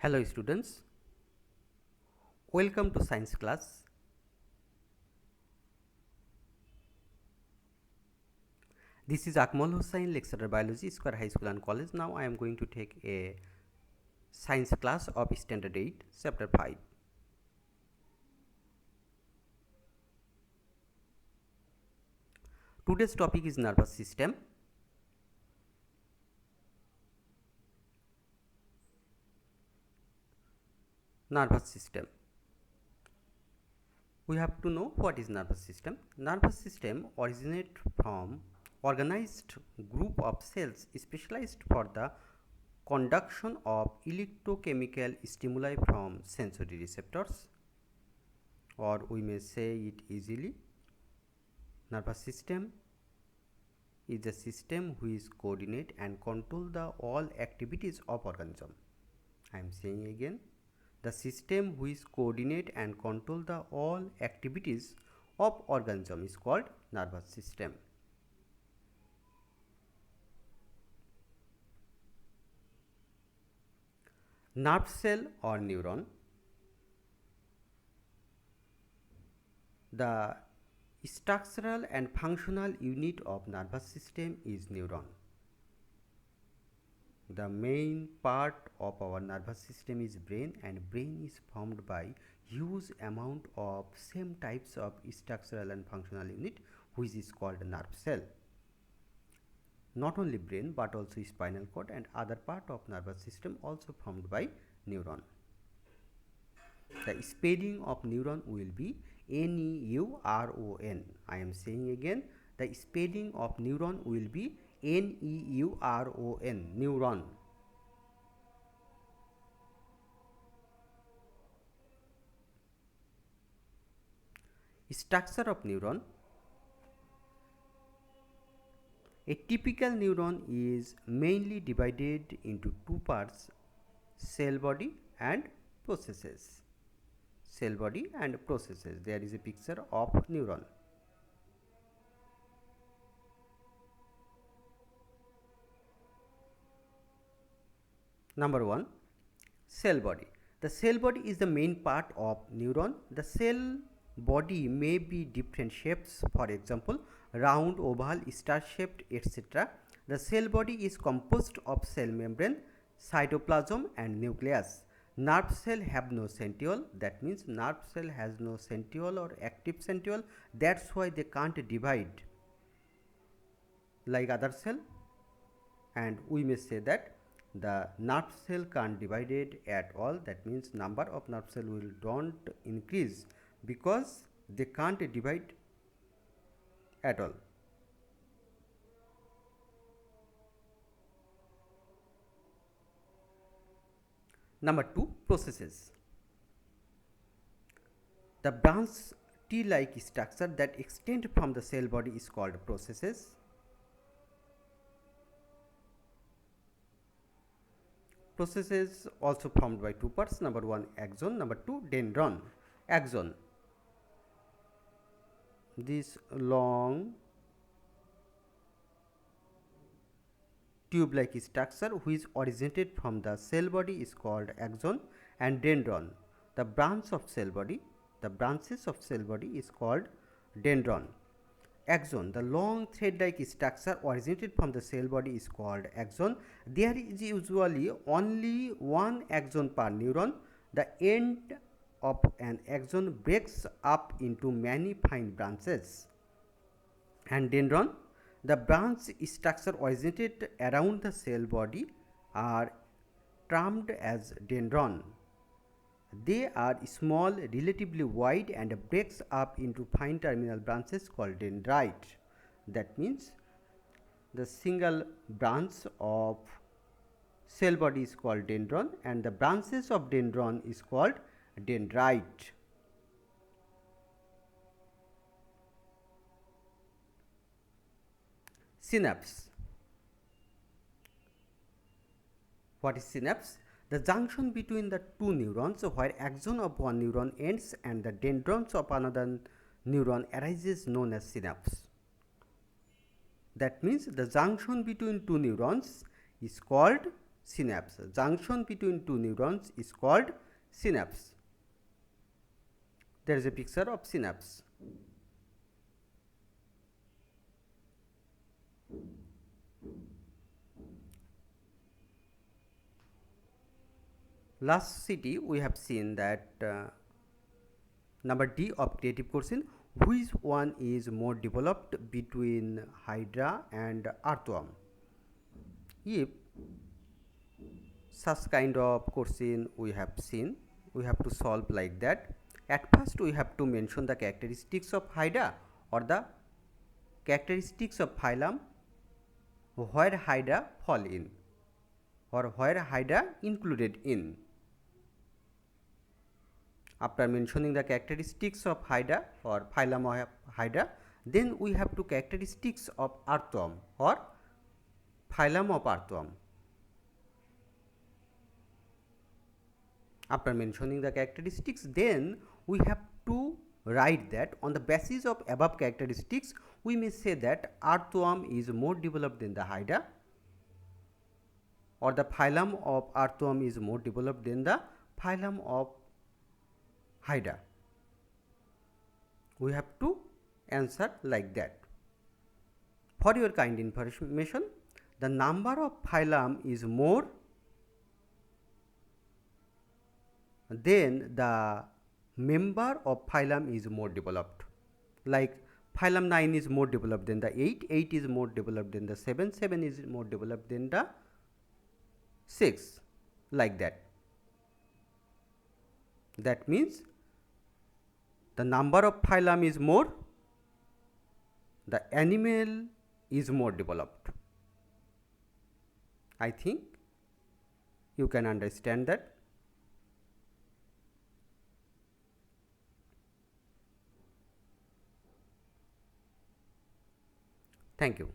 Hello students, welcome to science class. This is Akmal Hussain, lecturer biology, Square High School and College. Now I am going to take a science class of standard 8, chapter 5. Today's topic is nervous system. Nervous system. We have to know what is nervous system. Nervous system originates from organized group of cells specialized for the conduction of electrochemical stimuli from sensory receptors, or we may say it easily, nervous system is a system which coordinate and control the all activities of organism. I am saying again, the system which coordinate and control the all activities of organism is called nervous system. Nerve cell or neuron. The structural and functional unit of nervous system is neuron. The main part of our nervous system is brain, and brain is formed by huge amount of same types of structural and functional unit which is called nerve cell. Not only brain but also spinal cord and other part of nervous system also formed by neuron. The spelling of neuron will be Neuron. I am saying again, the spelling of neuron will be Neuron, neuron. Structure of neuron. A typical neuron is mainly divided into two parts, cell body and processes. Cell body and processes. There is a picture of neuron. Number 1, cell body. The cell body is the main part of neuron. The cell body may be different shapes, for example, round, oval, star shaped, etc. The cell body is composed of cell membrane, cytoplasm and nucleus. Nerve cell have no centriole, that means nerve cell has no centriole or active centriole, that's why they can't divide like other cell, and we may say that the nerve cell can't divide it at all. That means number of nerve cell will don't increase because they can't divide at all. Number 2, processes. The branch T-like structure that extend from the cell body is called processes. Processes also formed by two parts. Number 1, axon. Number 2, dendron. Axon, this long tube-like structure which originated from the cell body is called axon, and dendron, the branch of cell body, the branches of cell body is called dendron. Axon, the long thread-like structure originated from the cell body is called axon. There is usually only one axon per neuron. The end of an axon breaks up into many fine branches. And dendron, the branch structure originated around the cell body are termed as dendron. They are small, relatively wide, and breaks up into fine terminal branches called dendrite. That means the single branch of cell body is called dendron and the branches of dendron is called dendrite. Synapse. What is synapse? The junction between the two neurons where axon of one neuron ends and the dendrons of another neuron arises known as synapse. That means the junction between two neurons is called synapse. Junction between two neurons is called synapse. There is a picture of synapse. Last city we have seen that number D of creative question, which one is more developed between hydra and earthworm? If such kind of question we have seen, we have to solve like that. At first we have to mention the characteristics of hydra or the characteristics of phylum where hydra fall in or where hydra included in. After mentioning the characteristics of hydra or phylum of hydra, then we have to characteristics of earthworm or phylum of earthworm. After mentioning the characteristics, then we have to write that on the basis of above characteristics, we may say that earthworm is more developed than the hydra, or the phylum of earthworm is more developed than the phylum of hydra. We have to answer like that. For your kind information, the number of phylum is more then the member of phylum is more developed. Like phylum 9 is more developed than the 8, 8 is more developed than the 7, 7 is more developed than the 6, like that. That means the number of phylum is more, the animal is more developed. I think you can understand that. Thank you.